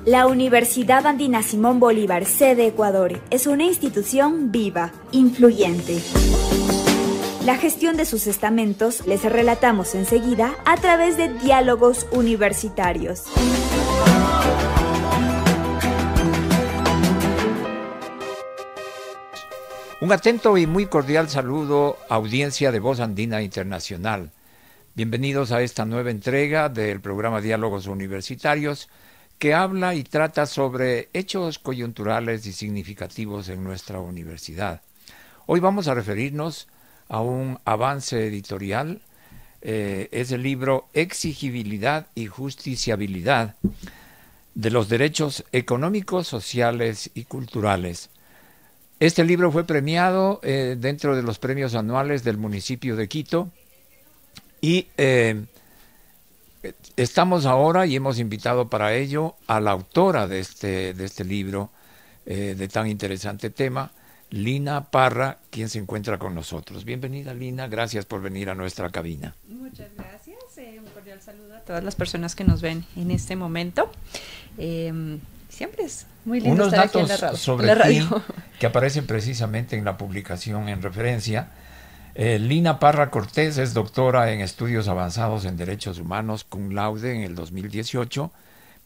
La Universidad Andina Simón Bolívar, sede Ecuador, es una institución viva, influyente. La gestión de sus estamentos les relatamos enseguida a través de diálogos universitarios. Un atento y muy cordial saludo, audiencia de Voz Andina Internacional. Bienvenidos a esta nueva entrega del programa Diálogos Universitarios, que habla y trata sobre hechos coyunturales y significativos en nuestra universidad. Hoy vamos a referirnos a un avance editorial, es el libro Exigibilidad y Justiciabilidad de los Derechos Económicos, Sociales y Culturales. Este libro fue premiado dentro de los premios anuales del municipio de Quito y estamos ahora y hemos invitado para ello a la autora de este libro de tan interesante tema, Lina Parra, quien se encuentra con nosotros. Bienvenida, Lina, gracias por venir a nuestra cabina. Muchas gracias, un cordial saludo a todas las personas que nos ven en este momento. Siempre es muy lindo estar aquí en la radio. Unos datos sobre ti que aparecen precisamente en la publicación en referencia. Lina Parra Cortés es doctora en estudios avanzados en derechos humanos cum laude en el 2018,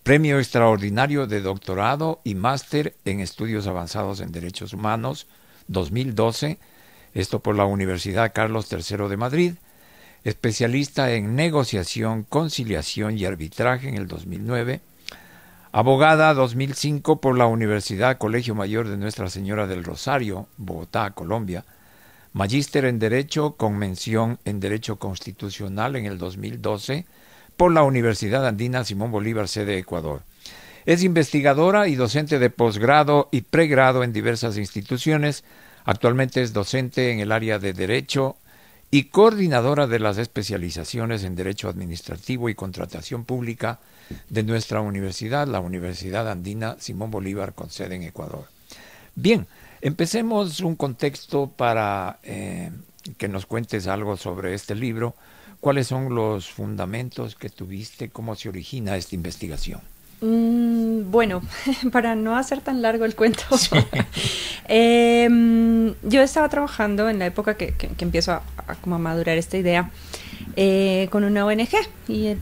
premio extraordinario de doctorado y máster en estudios avanzados en derechos humanos 2012, esto por la Universidad Carlos III de Madrid, especialista en negociación, conciliación y arbitraje en el 2009, abogada 2005 por la Universidad Colegio Mayor de Nuestra Señora del Rosario, Bogotá, Colombia, magíster en Derecho con mención en Derecho Constitucional en el 2012 por la Universidad Andina Simón Bolívar, sede Ecuador. Es investigadora y docente de posgrado y pregrado en diversas instituciones. Actualmente es docente en el área de Derecho y coordinadora de las especializaciones en Derecho Administrativo y Contratación Pública de nuestra universidad, la Universidad Andina Simón Bolívar, con sede en Ecuador. Bien, empecemos un contexto para que nos cuentes algo sobre este libro. ¿Cuáles son los fundamentos que tuviste? ¿Cómo se origina esta investigación? Bueno, para no hacer tan largo el cuento, sí. Yo estaba trabajando en la época que empiezo a como a madurar esta idea con una ONG y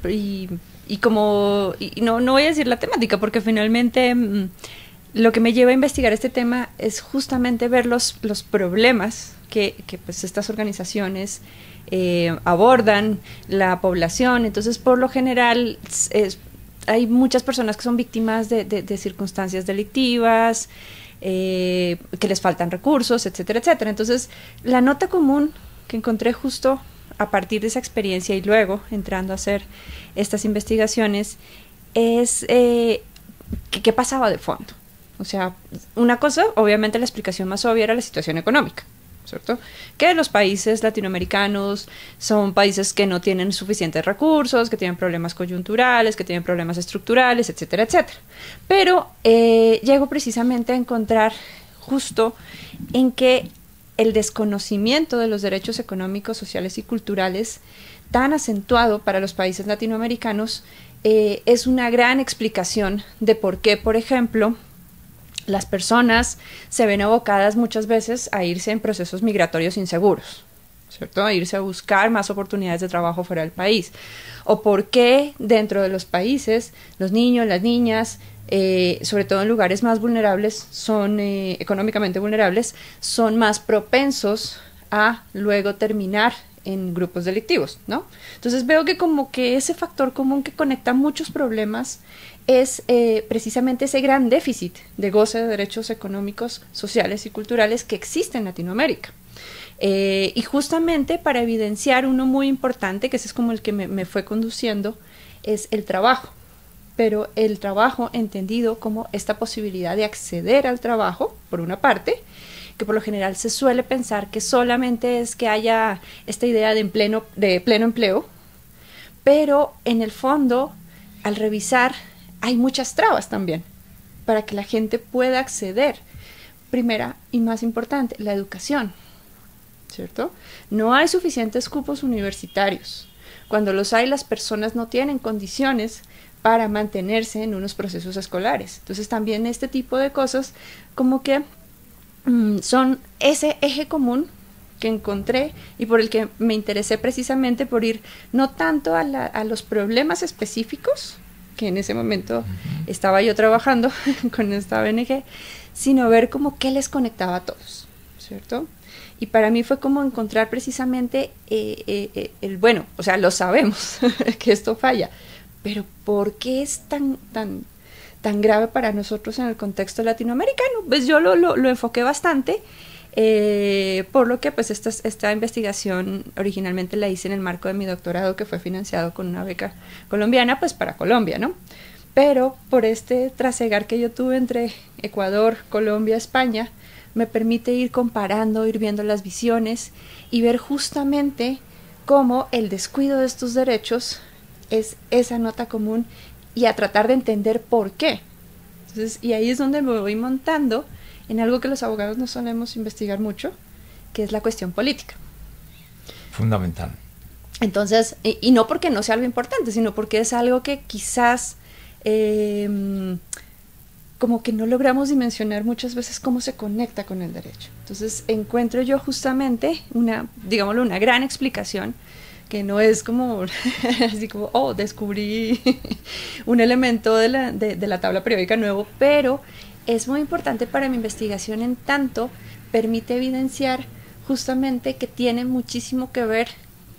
no voy a decir la temática porque finalmente lo que me lleva a investigar este tema es justamente ver los problemas que pues estas organizaciones abordan la población. Entonces, por lo general, hay muchas personas que son víctimas de circunstancias delictivas, que les faltan recursos, etcétera, etcétera. Entonces, la nota común que encontré justo a partir de esa experiencia y luego entrando a hacer estas investigaciones es ¿qué pasaba de fondo? O sea, una cosa, obviamente la explicación más obvia era la situación económica, ¿cierto? Que los países latinoamericanos son países que no tienen suficientes recursos, que tienen problemas coyunturales, que tienen problemas estructurales, etcétera, etcétera. Pero llego precisamente a encontrar justo en que el desconocimiento de los derechos económicos, sociales y culturales tan acentuado para los países latinoamericanos es una gran explicación de por qué, por ejemplo, las personas se ven abocadas muchas veces a irse en procesos migratorios inseguros, ¿cierto? A irse a buscar más oportunidades de trabajo fuera del país. O por qué dentro de los países los niños, las niñas, sobre todo en lugares más vulnerables, son económicamente vulnerables, son más propensos a luego terminar en grupos delictivos, ¿no? Entonces veo que como que ese factor común que conecta muchos problemas es precisamente ese gran déficit de goce de derechos económicos, sociales y culturales que existe en Latinoamérica. Y justamente para evidenciar uno muy importante, que ese es como el que me fue conduciendo, es el trabajo. Pero el trabajo entendido como esta posibilidad de acceder al trabajo, por una parte, que por lo general se suele pensar que solamente es que haya esta idea de pleno empleo, pero en el fondo, al revisar, hay muchas trabas también para que la gente pueda acceder. Primera y más importante, la educación, ¿cierto? No hay suficientes cupos universitarios. Cuando los hay, las personas no tienen condiciones para mantenerse en unos procesos escolares. Entonces también este tipo de cosas como que son ese eje común que encontré y por el que me interesé precisamente por ir no tanto a los problemas específicos, que en ese momento estaba yo trabajando con esta ONG, sino ver como qué les conectaba a todos, ¿cierto? Y para mí fue como encontrar precisamente bueno, o sea, lo sabemos que esto falla, pero ¿por qué es tan grave para nosotros en el contexto latinoamericano? Pues yo lo enfoqué bastante, por lo que pues esta investigación originalmente la hice en el marco de mi doctorado, que fue financiado con una beca colombiana, pues para Colombia, ¿no? Pero por este trasegar que yo tuve entre Ecuador, Colombia, España, me permite ir comparando, ir viendo las visiones y ver justamente cómo el descuido de estos derechos es esa nota común y a tratar de entender por qué. Entonces, y ahí es donde me voy montando en algo que los abogados no solemos investigar mucho, que es la cuestión política. Fundamental. Entonces, y no porque no sea algo importante, sino porque es algo que quizás como que no logramos dimensionar muchas veces cómo se conecta con el derecho. Entonces encuentro yo justamente una gran explicación, que no es como así como, descubrí un elemento de la tabla periódica nuevo, pero es muy importante para mi investigación en tanto permite evidenciar justamente que tiene muchísimo que ver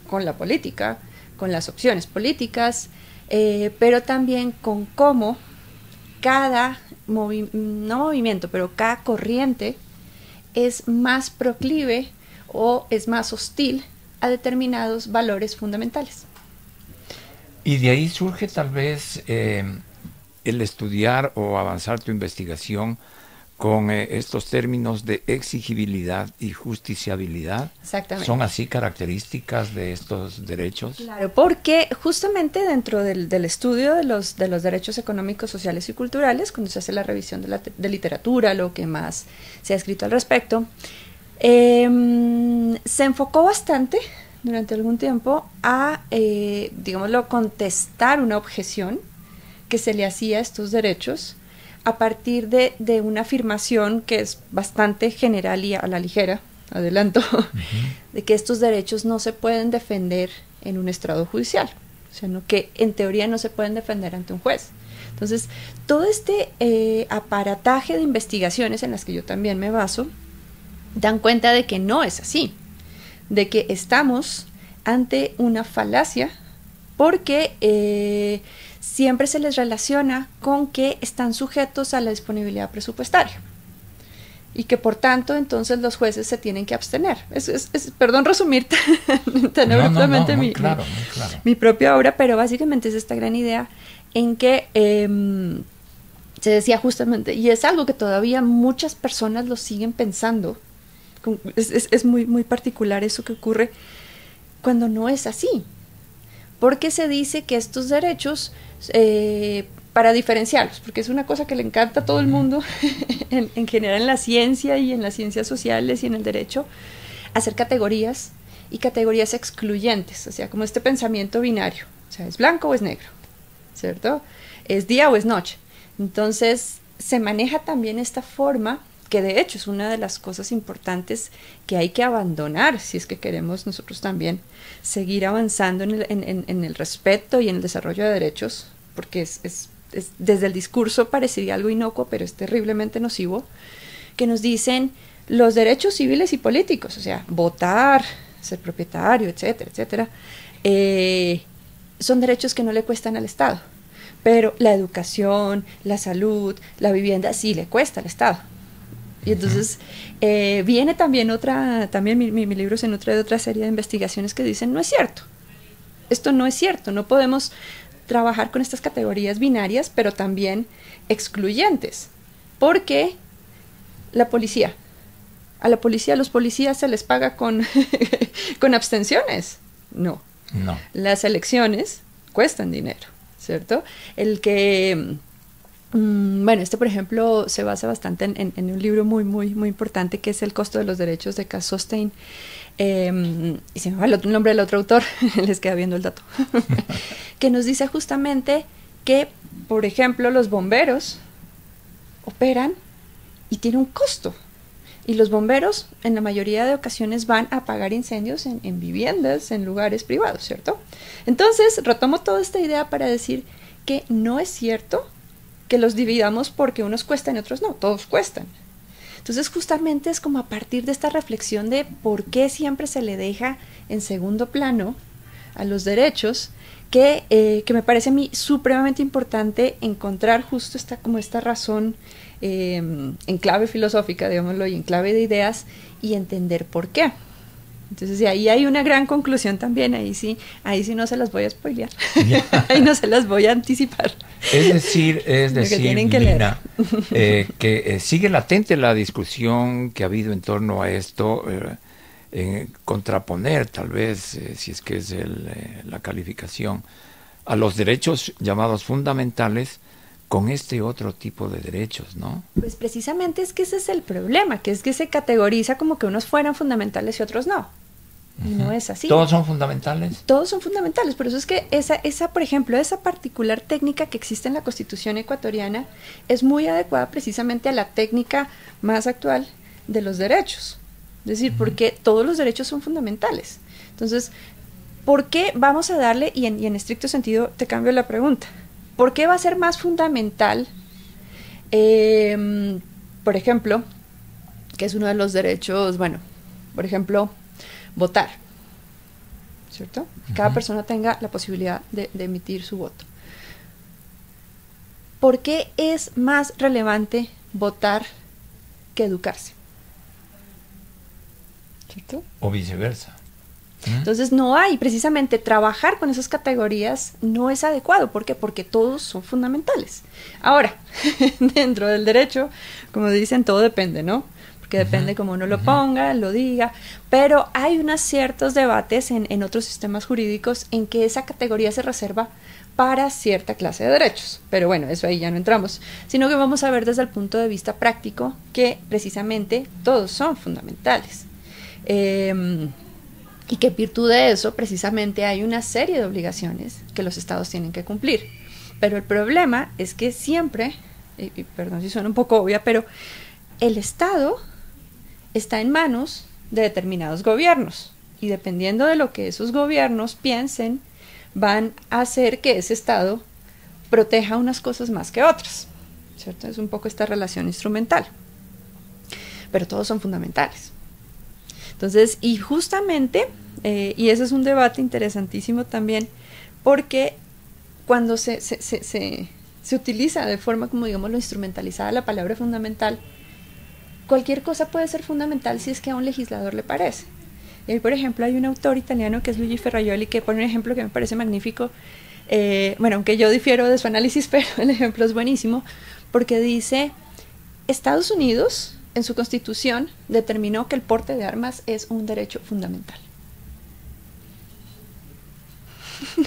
con la política, con las opciones políticas, pero también con cómo cada cada corriente es más proclive o es más hostil a determinados valores fundamentales. Y de ahí surge tal vez el estudiar o avanzar tu investigación con estos términos de exigibilidad y justiciabilidad. Exactamente. ¿Son así características de estos derechos? Claro, porque justamente dentro del estudio de los derechos económicos, sociales y culturales, cuando se hace la revisión de literatura, lo que más se ha escrito al respecto, se enfocó bastante durante algún tiempo a, contestar una objeción que se le hacía a estos derechos a partir de una afirmación que es bastante general y a la ligera, adelanto, de que estos derechos no se pueden defender en un estrado judicial, o sea, que en teoría no se pueden defender ante un juez. Entonces, todo este aparataje de investigaciones en las que yo también me baso, dan cuenta de que no es así, de que estamos ante una falacia, porque siempre se les relaciona con que están sujetos a la disponibilidad presupuestaria y que por tanto entonces los jueces se tienen que abstener. Perdón resumir tan abruptamente mi propia obra, pero básicamente es esta gran idea en que se decía justamente, y es algo que todavía muchas personas lo siguen pensando, es muy, muy particular eso que ocurre cuando no es así, porque se dice que estos derechos, para diferenciarlos, porque es una cosa que le encanta a todo el mundo, en general en la ciencia y en las ciencias sociales y en el derecho, hacer categorías y categorías excluyentes, o sea, como este pensamiento binario, o sea, es blanco o es negro, ¿cierto? Es día o es noche. Entonces, se maneja también esta forma, que de hecho es una de las cosas importantes que hay que abandonar si es que queremos nosotros también seguir avanzando en el respeto y en el desarrollo de derechos, porque es desde el discurso parecería algo inocuo, pero es terriblemente nocivo, que nos dicen los derechos civiles y políticos, o sea, votar, ser propietario, etcétera, etcétera, son derechos que no le cuestan al Estado, pero la educación, la salud, la vivienda sí le cuesta al Estado. Y entonces viene también mi libro se nutre de otra serie de investigaciones que dicen no es cierto, esto no es cierto, no podemos trabajar con estas categorías binarias, pero también excluyentes, porque a los policías se les paga con abstenciones, no, las elecciones cuestan dinero, ¿cierto? Por ejemplo, se basa bastante en un libro muy, muy, muy importante que es El costo de los derechos de Cass Sunstein, y se me va el nombre del otro autor, les queda viendo el dato, que nos dice justamente que, por ejemplo, los bomberos operan y tienen un costo. Y los bomberos en la mayoría de ocasiones van a apagar incendios en viviendas, en lugares privados, ¿cierto? Entonces, retomo toda esta idea para decir que no es cierto que los dividamos porque unos cuestan y otros no, todos cuestan. Entonces, justamente es como a partir de esta reflexión de por qué siempre se le deja en segundo plano a los derechos, que me parece a mí supremamente importante encontrar justo esta razón en clave filosófica, digámoslo, y en clave de ideas, y entender por qué. Entonces, y ahí hay una gran conclusión también, ahí sí no se las voy a spoilear, ahí no se las voy a anticipar. Es decir, Lina, que sigue latente la discusión que ha habido en torno a esto, contraponer tal vez, si es que es la calificación, a los derechos llamados fundamentales con este otro tipo de derechos, ¿no? Pues precisamente es que ese es el problema, que es que se categoriza como que unos fueran fundamentales y otros no. Y no es así. ¿Todos son fundamentales? Todos son fundamentales, por eso es que por ejemplo, esa particular técnica que existe en la Constitución ecuatoriana es muy adecuada precisamente a la técnica más actual de los derechos. Es decir, porque todos los derechos son fundamentales. Entonces, ¿por qué vamos a darle, y en estricto sentido te cambio la pregunta, ¿por qué va a ser más fundamental, por ejemplo, que es uno de los derechos, bueno, por ejemplo, votar, ¿cierto? Que cada persona tenga la posibilidad de emitir su voto. ¿Por qué es más relevante votar que educarse? ¿Cierto? O viceversa. Entonces no hay, precisamente trabajar con esas categorías no es adecuado. ¿Por qué? Porque todos son fundamentales. Ahora, dentro del derecho, como dicen, todo depende, ¿no? Porque depende cómo uno lo ponga, lo diga, pero hay unos ciertos debates en otros sistemas jurídicos en que esa categoría se reserva para cierta clase de derechos. Pero bueno, eso ahí ya no entramos, sino que vamos a ver desde el punto de vista práctico que precisamente todos son fundamentales. Y que en virtud de eso, precisamente hay una serie de obligaciones que los estados tienen que cumplir. Pero el problema es que siempre, y perdón si suena un poco obvia, pero el Estado está en manos de determinados gobiernos. Y dependiendo de lo que esos gobiernos piensen, van a hacer que ese Estado proteja unas cosas más que otras, ¿cierto? Es un poco esta relación instrumental. Pero todos son fundamentales. Entonces, y justamente, y ese es un debate interesantísimo también, porque cuando se utiliza de forma, como digamos, lo instrumentalizada la palabra fundamental, cualquier cosa puede ser fundamental si es que a un legislador le parece. Y, por ejemplo, hay un autor italiano que es Luigi Ferrajoli que pone un ejemplo que me parece magnífico. Bueno, aunque yo difiero de su análisis, pero el ejemplo es buenísimo, porque dice, Estados Unidos en su constitución determinó que el porte de armas es un derecho fundamental.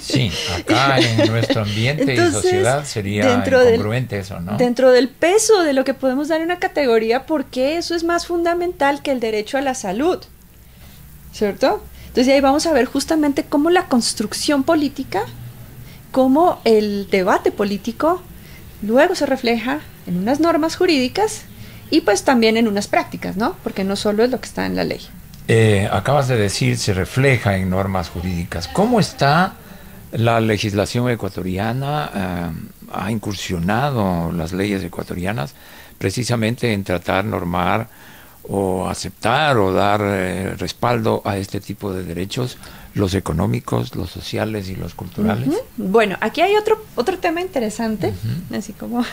Sí, acá en nuestro ambiente entonces, y sociedad sería incongruente eso, ¿no? Dentro del peso de lo que podemos dar en una categoría, ¿por qué eso es más fundamental que el derecho a la salud? ¿Cierto? Entonces ahí vamos a ver justamente cómo la construcción política, cómo el debate político luego se refleja en unas normas jurídicas y pues también en unas prácticas, ¿no? Porque no solo es lo que está en la ley. Acabas de decir, se refleja en normas jurídicas. ¿Cómo está la legislación ecuatoriana? ¿Ha incursionado las leyes ecuatorianas precisamente en tratar, normar o aceptar o dar respaldo a este tipo de derechos, los económicos, los sociales y los culturales? Bueno, aquí hay otro tema interesante, así como,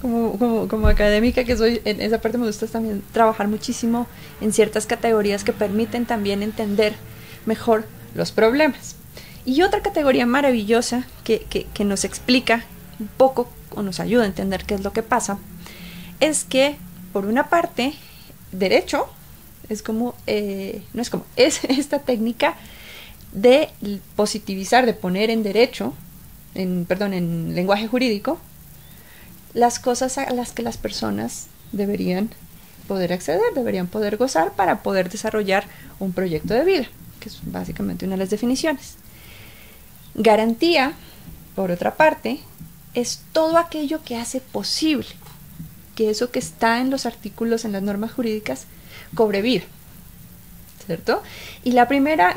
como académica que soy, en esa parte me gusta también trabajar muchísimo en ciertas categorías que permiten también entender mejor los problemas. Y otra categoría maravillosa que nos explica un poco o nos ayuda a entender qué es lo que pasa, es que, por una parte, derecho es como, es esta técnica de positivizar, de poner en derecho, en lenguaje jurídico, las cosas a las que las personas deberían poder acceder, deberían poder gozar para poder desarrollar un proyecto de vida, que es básicamente una de las definiciones. Garantía, por otra parte, es todo aquello que hace posible que eso que está en los artículos, en las normas jurídicas, cobre vida, ¿cierto? Y la primera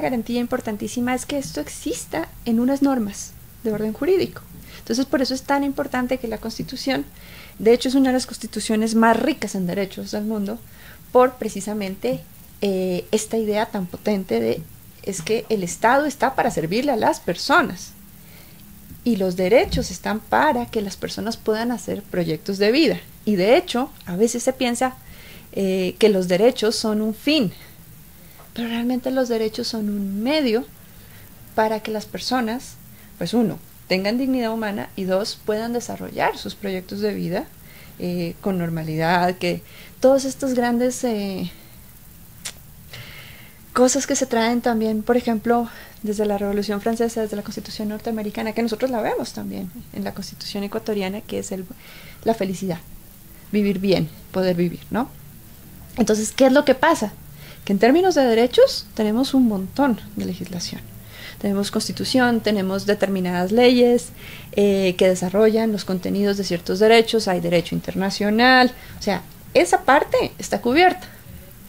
garantía importantísima es que esto exista en unas normas de orden jurídico. Entonces, por eso es tan importante que la Constitución, de hecho, es una de las constituciones más ricas en derechos del mundo, por precisamente esta idea tan potente de es que el Estado está para servirle a las personas y los derechos están para que las personas puedan hacer proyectos de vida. Y de hecho, a veces se piensa que los derechos son un fin, pero realmente los derechos son un medio para que las personas, pues uno, tengan dignidad humana y dos, puedan desarrollar sus proyectos de vida con normalidad, que todos estos grandes cosas que se traen también, por ejemplo, desde la Revolución Francesa, desde la Constitución norteamericana, que nosotros la vemos también en la Constitución ecuatoriana, que es la felicidad, vivir bien, poder vivir, ¿no? Entonces, ¿qué es lo que pasa? Que en términos de derechos tenemos un montón de legislación. Tenemos Constitución, tenemos determinadas leyes que desarrollan los contenidos de ciertos derechos, hay derecho internacional, o sea, esa parte está cubierta.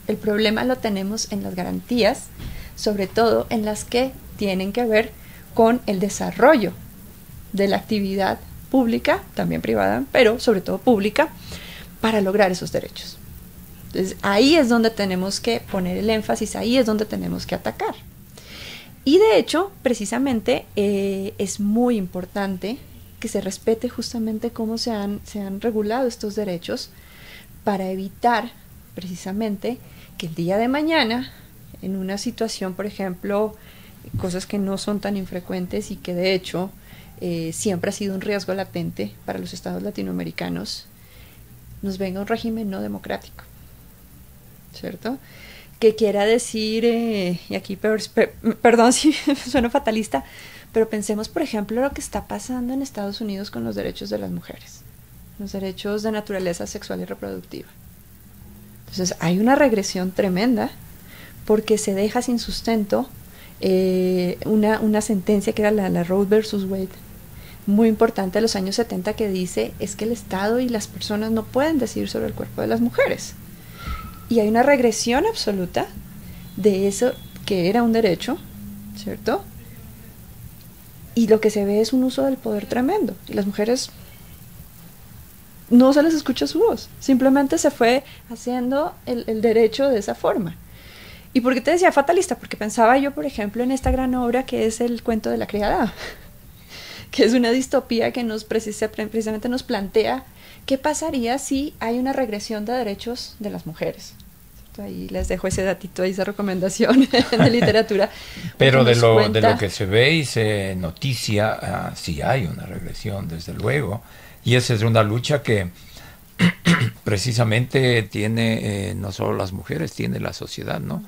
El problema lo tenemos en las garantías, sobre todo en las que tienen que ver con el desarrollo de la actividad pública, también privada, pero sobre todo pública, para lograr esos derechos. Entonces, ahí es donde tenemos que poner el énfasis, ahí es donde tenemos que atacar. Y de hecho, precisamente, es muy importante que se respete justamente cómo se han regulado estos derechos para evitar precisamente que el día de mañana, en una situación, por ejemplo, cosas que no son tan infrecuentes y que de hecho siempre ha sido un riesgo latente para los estados latinoamericanos, nos venga un régimen no democrático, ¿cierto? Que quiera decir, y aquí perdón si sueno fatalista, pero pensemos, por ejemplo, lo que está pasando en Estados Unidos con los derechos de las mujeres, los derechos de naturaleza sexual y reproductiva. Entonces hay una regresión tremenda porque se deja sin sustento una sentencia que era la Roe versus Wade, muy importante de los años 70, que dice es que el Estado y las personas no pueden decidir sobre el cuerpo de las mujeres. Y hay una regresión absoluta de eso que era un derecho, ¿cierto? Y lo que se ve es un uso del poder tremendo. Y las mujeres no se les escucha su voz. Simplemente se fue haciendo el derecho de esa forma. ¿Y por qué te decía fatalista? Porque pensaba yo, por ejemplo, en esta gran obra que es El cuento de la criada, que es una distopía que precisamente nos plantea qué pasaría si hay una regresión de derechos de las mujeres. Ahí les dejo ese datito, esa recomendación de literatura. Pero de lo que se ve y se noticia, sí hay una regresión, desde luego. Y esa es una lucha que precisamente tiene no solo las mujeres, tiene la sociedad, ¿no?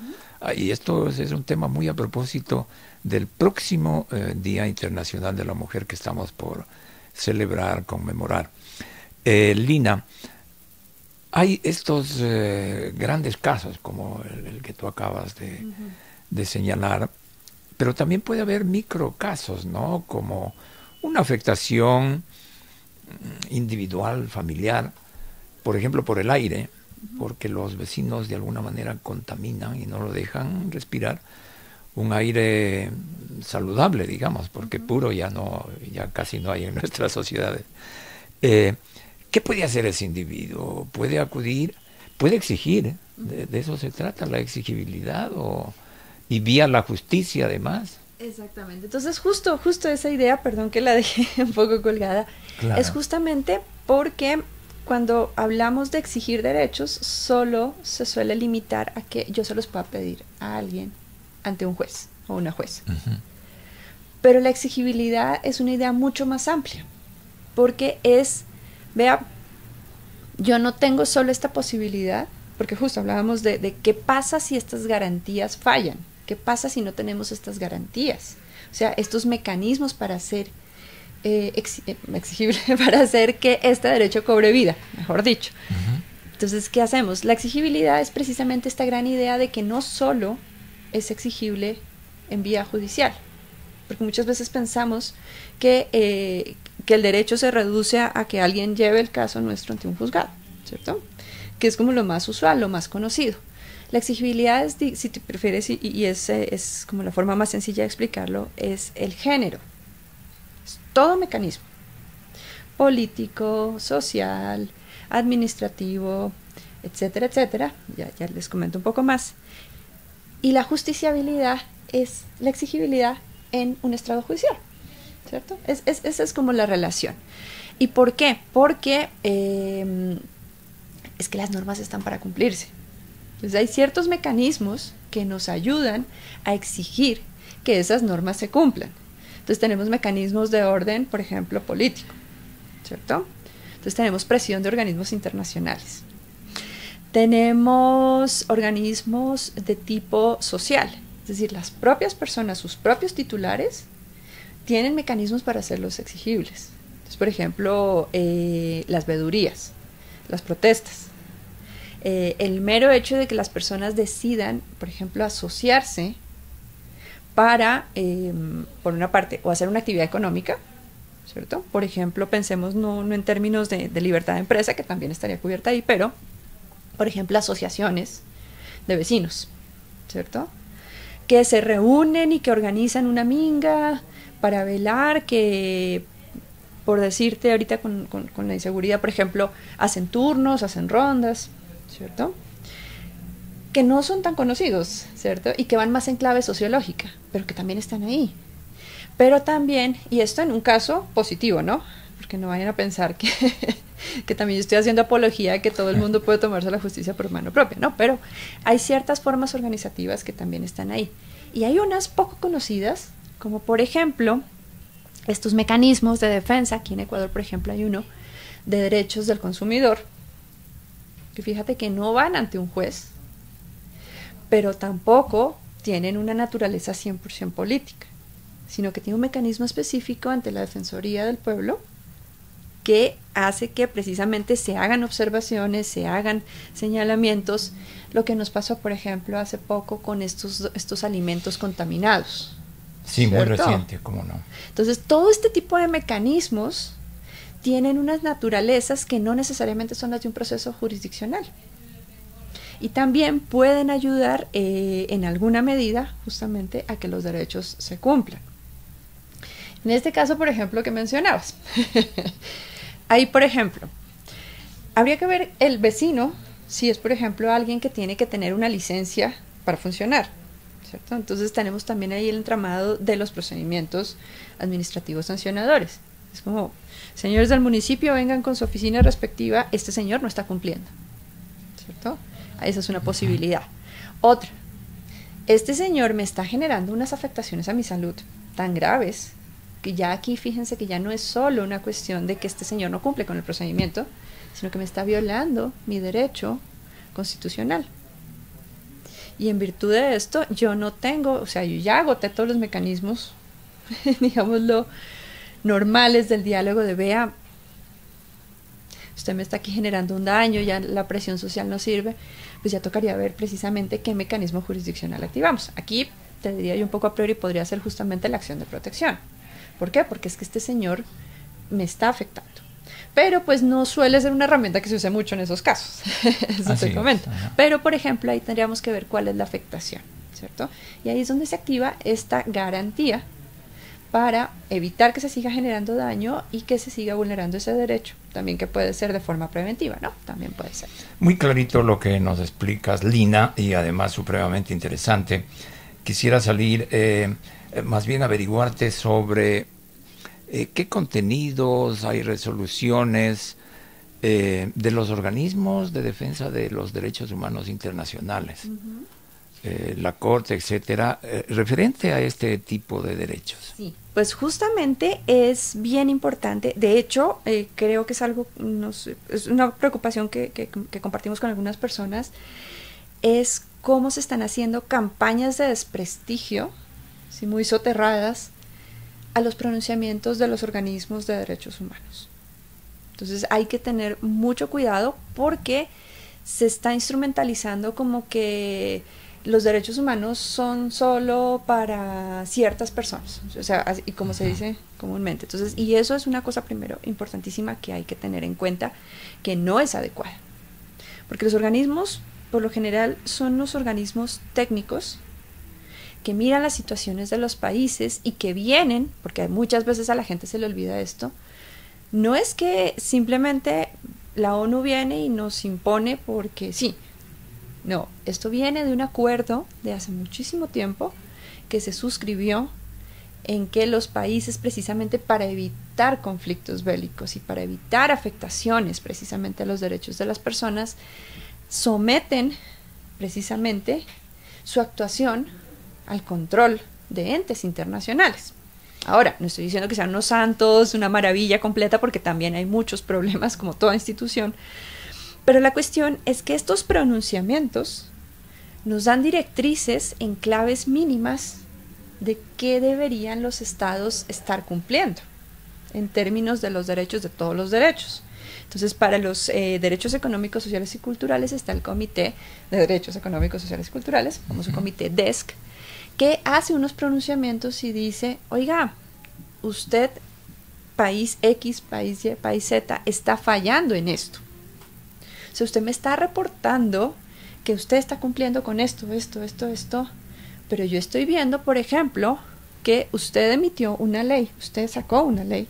Y esto es un tema muy a propósito del próximo Día Internacional de la Mujer que estamos por celebrar, conmemorar. Lina, hay estos grandes casos como el que tú acabas de señalar, pero también puede haber microcasos, ¿no? Como una afectación individual, familiar, por ejemplo, por el aire, porque los vecinos de alguna manera contaminan y no lo dejan respirar un aire saludable, digamos, porque puro ya casi no hay en nuestras sociedades. ¿Qué puede hacer ese individuo? ¿Puede acudir? ¿Puede exigir? De eso se trata, la exigibilidad, y vía la justicia además. Exactamente. Entonces justo esa idea, perdón que la dejé un poco colgada, claro, es justamente porque cuando hablamos de exigir derechos, solo se suele limitar a que yo se los pueda pedir a alguien ante un juez o una jueza. Pero la exigibilidad es una idea mucho más amplia, porque vea, yo no tengo solo esta posibilidad, porque justo hablábamos de qué pasa si estas garantías fallan, qué pasa si no tenemos estas garantías, o sea, estos mecanismos para hacer exigible, para hacer que este derecho cobre vida, mejor dicho. Entonces, ¿qué hacemos? La exigibilidad es precisamente esta gran idea de que no solo es exigible en vía judicial, porque muchas veces pensamos que que el derecho se reduce a que alguien lleve el caso nuestro ante un juzgado, ¿cierto? Que es como lo más usual, lo más conocido. La exigibilidad, es, si te prefieres, y es como la forma más sencilla de explicarlo, es el género. Es todo mecanismo político, social, administrativo, etcétera, etcétera. Ya les comento un poco más. Y la justiciabilidad es la exigibilidad en un estrado judicial, ¿cierto? Esa es como la relación. ¿Y por qué? Porque es que las normas están para cumplirse. Entonces hay ciertos mecanismos que nos ayudan a exigir que esas normas se cumplan. Entonces tenemos mecanismos de orden, por ejemplo, político, ¿cierto? Entonces tenemos presión de organismos internacionales. Tenemos organismos de tipo social, es decir, las propias personas, sus propios titulares, tienen mecanismos para hacerlos exigibles. Entonces, por ejemplo, las vedurías, las protestas. El mero hecho de que las personas decidan, por ejemplo, asociarse para, por una parte, o hacer una actividad económica, ¿cierto? Por ejemplo, pensemos no en términos de libertad de empresa, que también estaría cubierta ahí, pero, por ejemplo, asociaciones de vecinos, ¿cierto? Que se reúnen y que organizan una minga para velar que, por decirte ahorita con la inseguridad, por ejemplo, hacen turnos, hacen rondas, ¿cierto? Que no son tan conocidos, ¿cierto? Y que van más en clave sociológica, pero que también están ahí. Pero también, y esto en un caso positivo, ¿no? Porque no vayan a pensar que también yo estoy haciendo apología de que todo el mundo puede tomarse la justicia por mano propia, ¿no? Pero hay ciertas formas organizativas que también están ahí. Y hay unas poco conocidas, como por ejemplo, estos mecanismos de defensa. Aquí en Ecuador, por ejemplo, hay uno de derechos del consumidor, que fíjate que no van ante un juez, pero tampoco tienen una naturaleza 100% política, sino que tiene un mecanismo específico ante la Defensoría del Pueblo que hace que precisamente se hagan observaciones, se hagan señalamientos, lo que nos pasó, por ejemplo, hace poco con estos alimentos contaminados. Sí, ¿cierto? Muy reciente, ¿cómo no? Entonces, todo este tipo de mecanismos tienen unas naturalezas que no necesariamente son las de un proceso jurisdiccional. Y también pueden ayudar en alguna medida justamente a que los derechos se cumplan. En este caso, por ejemplo, que mencionabas, ahí, por ejemplo, habría que ver el vecino si es, por ejemplo, alguien que tiene que tener una licencia para funcionar, ¿cierto? Entonces tenemos también ahí el entramado de los procedimientos administrativos sancionadores. Es como, señores del municipio, vengan con su oficina respectiva, este señor no está cumpliendo, ¿cierto? Esa es una posibilidad. Otra, este señor me está generando unas afectaciones a mi salud tan graves que ya aquí fíjense que ya no es solo una cuestión de que este señor no cumple con el procedimiento, sino que me está violando mi derecho constitucional. Y en virtud de esto, yo no tengo, o sea, yo ya agoté todos los mecanismos, digámoslo, normales del diálogo de vea, usted me está aquí generando un daño, ya la presión social no sirve, pues ya tocaría ver precisamente qué mecanismo jurisdiccional activamos. Aquí te diría yo un poco a priori podría ser justamente la acción de protección. ¿Por qué? Porque es que este señor me está afectando. Pero pues no suele ser una herramienta que se use mucho en esos casos. Eso te comento. Pero por ejemplo ahí tendríamos que ver cuál es la afectación, ¿cierto? Y ahí es donde se activa esta garantía para evitar que se siga generando daño y que se siga vulnerando ese derecho. También que puede ser de forma preventiva, ¿no? También puede ser. Muy clarito lo que nos explicas, Lina, y además supremamente interesante. Quisiera salir, más bien averiguarte sobre qué contenidos, hay resoluciones de los organismos de defensa de los derechos humanos internacionales. La Corte, etcétera, referente a este tipo de derechos. Sí, pues justamente es bien importante. De hecho, creo que es algo, es una preocupación que compartimos con algunas personas, es cómo se están haciendo campañas de desprestigio, ¿sí? Muy soterradas, a los pronunciamientos de los organismos de derechos humanos. Entonces hay que tener mucho cuidado porque se está instrumentalizando como que los derechos humanos son solo para ciertas personas, o sea, y como se dice comúnmente. Entonces, y eso es una cosa primero importantísima que hay que tener en cuenta, que no es adecuada. Porque los organismos, por lo general, son los organismos técnicos que miran las situaciones de los países y que vienen, porque muchas veces a la gente se le olvida esto, no es que simplemente la ONU viene y nos impone porque sí. No, esto viene de un acuerdo de hace muchísimo tiempo que se suscribió en que los países, precisamente para evitar conflictos bélicos y para evitar afectaciones precisamente a los derechos de las personas, someten precisamente su actuación al control de entes internacionales. Ahora, no estoy diciendo que sean unos santos, una maravilla completa, porque también hay muchos problemas como toda institución, pero la cuestión es que estos pronunciamientos nos dan directrices en claves mínimas de qué deberían los estados estar cumpliendo en términos de los derechos, de todos los derechos. Entonces, para los derechos económicos, sociales y culturales está el Comité de Derechos Económicos, Sociales y Culturales, famoso Comité DESC, que hace unos pronunciamientos y dice, oiga, usted, país X, país Y, país Z, está fallando en esto. O sea, usted me está reportando que usted está cumpliendo con esto, pero yo estoy viendo, por ejemplo, que usted emitió una ley, usted sacó una ley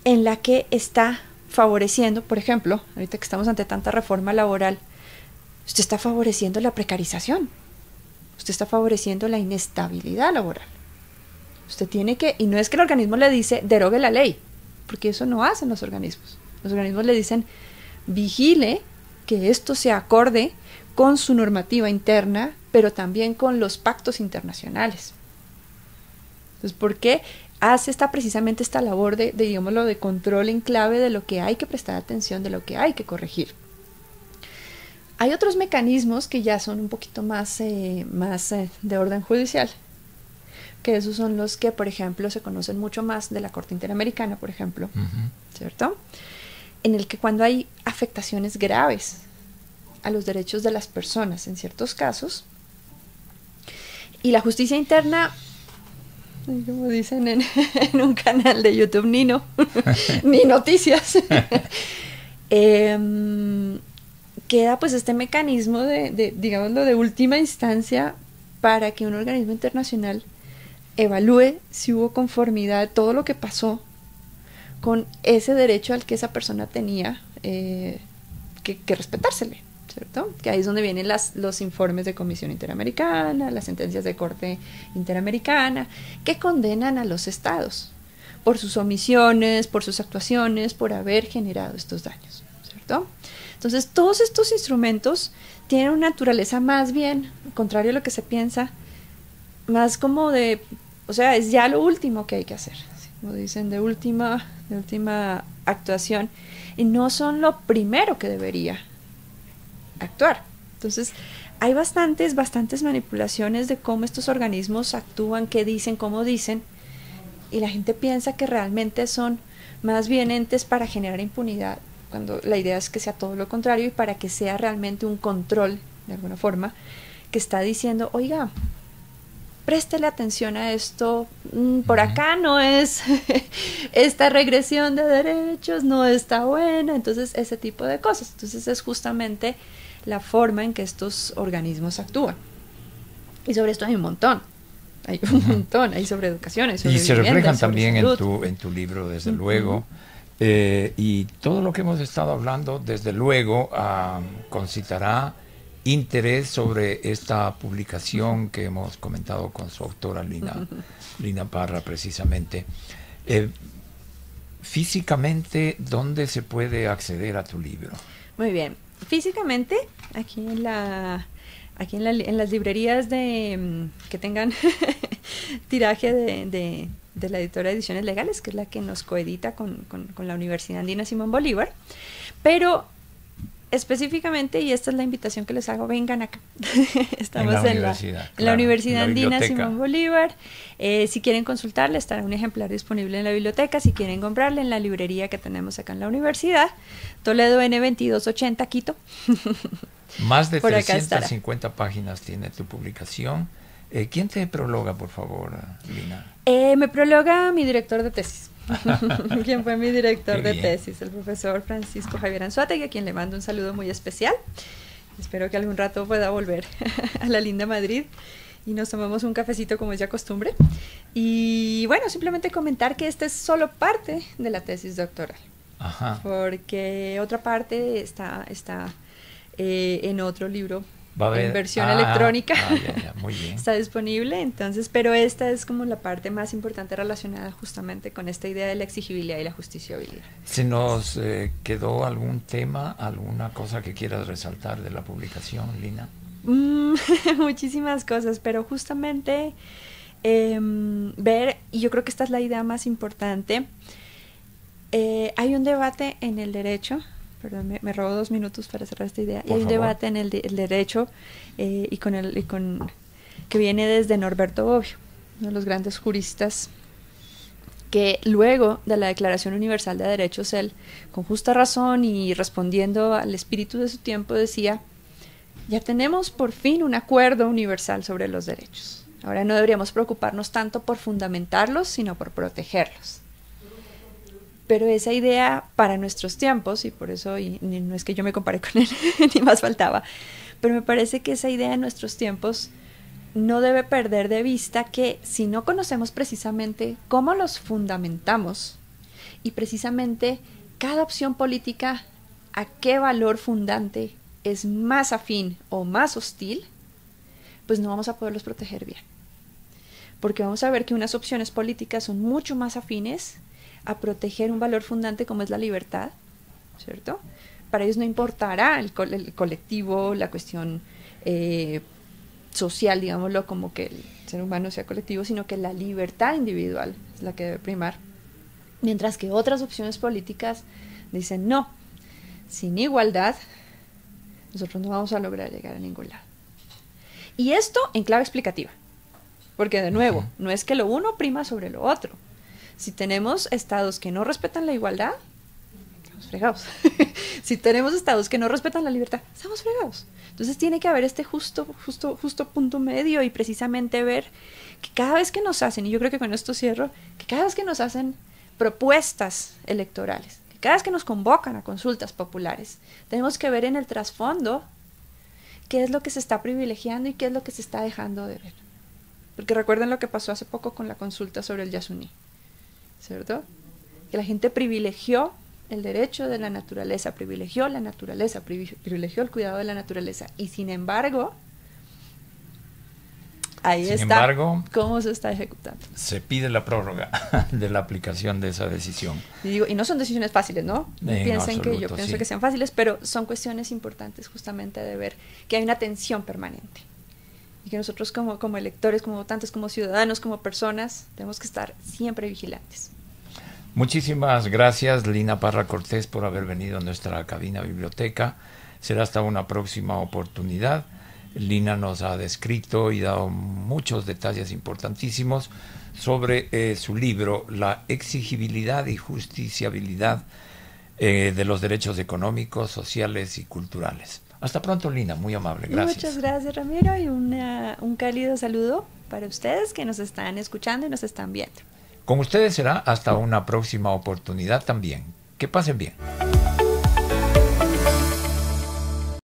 en la que está favoreciendo, por ejemplo, ahorita que estamos ante tanta reforma laboral, usted está favoreciendo la precarización, usted está favoreciendo la inestabilidad laboral. Usted tiene que, y no es que el organismo le dice, derogue la ley, porque eso no hacen los organismos. Los organismos le dicen, vigile que esto se acorde con su normativa interna, pero también con los pactos internacionales. Entonces, ¿por qué hace precisamente esta labor de, digámoslo, de control en clave de lo que hay que prestar atención, de lo que hay que corregir? Hay otros mecanismos que ya son un poquito más de orden judicial, que esos son los que, por ejemplo, se conocen mucho más de la Corte Interamericana, por ejemplo, ¿cierto? En el que cuando hay afectaciones graves a los derechos de las personas en ciertos casos, y la justicia interna, como dicen en un canal de YouTube, ni noticias, queda pues este mecanismo digámoslo, de última instancia para que un organismo internacional evalúe si hubo conformidad de todo lo que pasó con ese derecho al que esa persona tenía que respetársele, ¿cierto? Que ahí es donde vienen los informes de Comisión Interamericana, las sentencias de Corte Interamericana, que condenan a los estados por sus omisiones, por sus actuaciones, por haber generado estos daños, ¿cierto? Entonces, todos estos instrumentos tienen una naturaleza más bien, contrario a lo que se piensa, más como o sea, es ya lo último que hay que hacer, como dicen, de última actuación, y no son lo primero que debería actuar. Entonces, hay bastantes manipulaciones de cómo estos organismos actúan, qué dicen, cómo dicen, y la gente piensa que realmente son más bien entes para generar impunidad, cuando la idea es que sea todo lo contrario y para que sea realmente un control, de alguna forma, que está diciendo, oiga, préstele atención a esto, por acá no es, esta regresión de derechos no está buena, entonces ese tipo de cosas. Entonces es justamente la forma en que estos organismos actúan. Y sobre esto hay un montón, hay sobre educación, hay sobre y se reflejan sobre también salud. en tu libro, desde luego, y todo lo que hemos estado hablando, desde luego, concitará interés sobre esta publicación que hemos comentado con su autora Lina Parra, precisamente. Físicamente, ¿dónde se puede acceder a tu libro? Muy bien, físicamente aquí en las librerías que tengan tiraje de la editora Ediciones Legales, que es la que nos coedita con la Universidad Andina Simón Bolívar, pero específicamente, y esta es la invitación que les hago, vengan acá. Estamos en la Universidad Andina Simón Bolívar. Si quieren consultarle, estará un ejemplar disponible en la biblioteca. Si quieren comprarle, en la librería que tenemos acá en la universidad, Toledo N2280, Quito. Más de por acá 350 páginas tiene tu publicación. ¿Quién te prologa, por favor, Lina? Me prologa mi director de tesis. ¿Quién fue mi director de tesis? El profesor Francisco Javier Anzuategui, a quien le mando un saludo muy especial. Espero que algún rato pueda volver a la linda Madrid y nos tomemos un cafecito como es ya costumbre. Y bueno, simplemente comentar que esta es solo parte de la tesis doctoral. Ajá. Porque otra parte está en otro libro, en versión ya, electrónica. Muy bien. Está disponible, entonces, pero esta es como la parte más importante relacionada justamente con esta idea de la exigibilidad y la justiciabilidad. ¿Se nos quedó algún tema, alguna cosa que quieras resaltar de la publicación, Lina? Muchísimas cosas, pero justamente ver, y yo creo que esta es la idea más importante, hay un debate en el derecho. Perdón, me robo 2 minutos para cerrar esta idea. Hay un debate en el derecho que viene desde Norberto Bobbio, uno de los grandes juristas, que luego de la Declaración Universal de Derechos, él, con justa razón y respondiendo al espíritu de su tiempo, decía: ya tenemos por fin un acuerdo universal sobre los derechos. Ahora no deberíamos preocuparnos tanto por fundamentarlos, sino por protegerlos. Pero esa idea para nuestros tiempos, y por eso, y no es que yo me compare con él, ni más faltaba, pero me parece que esa idea en nuestros tiempos no debe perder de vista que si no conocemos precisamente cómo los fundamentamos, y precisamente cada opción política a qué valor fundante es más afín o más hostil, pues no vamos a poderlos proteger bien. Porque vamos a ver que unas opciones políticas son mucho más afines a proteger un valor fundante como es la libertad, ¿cierto? Para ellos no importará el colectivo, la cuestión social, digámoslo, como que el ser humano sea colectivo, sino que la libertad individual es la que debe primar. Mientras que otras opciones políticas dicen no, sin igualdad nosotros no vamos a lograr llegar a ningún lado. Y esto en clave explicativa, porque de nuevo, no es que lo uno prima sobre lo otro. Si tenemos estados que no respetan la igualdad, estamos fregados. Si tenemos estados que no respetan la libertad, estamos fregados. Entonces tiene que haber este justo punto medio, y precisamente ver que cada vez que nos hacen, y yo creo que con esto cierro, que cada vez que nos hacen propuestas electorales, que cada vez que nos convocan a consultas populares, tenemos que ver en el trasfondo qué es lo que se está privilegiando y qué es lo que se está dejando de ver. Porque recuerden lo que pasó hace poco con la consulta sobre el Yasuní, ¿cierto? Que la gente privilegió el derecho de la naturaleza, privilegió la naturaleza, privilegió el cuidado de la naturaleza, y sin embargo, ahí está cómo se está ejecutando. Se pide la prórroga de la aplicación de esa decisión. Y no son decisiones fáciles, ¿no? Piensen absoluto, que yo pienso que sean fáciles, pero son cuestiones importantes justamente de ver que hay una tensión permanente. Y que nosotros como electores, como votantes, como ciudadanos, como personas, tenemos que estar siempre vigilantes. Muchísimas gracias, Lina Parra Cortés, por haber venido a nuestra cabina biblioteca. Será hasta una próxima oportunidad. Lina nos ha descrito y dado muchos detalles importantísimos sobre su libro, La exigibilidad y justiciabilidad de los derechos económicos, sociales y culturales. Hasta pronto, Lina, muy amable, gracias. Muchas gracias, Ramiro, y un cálido saludo para ustedes que nos están escuchando y nos están viendo. Con ustedes será hasta una próxima oportunidad también. Que pasen bien.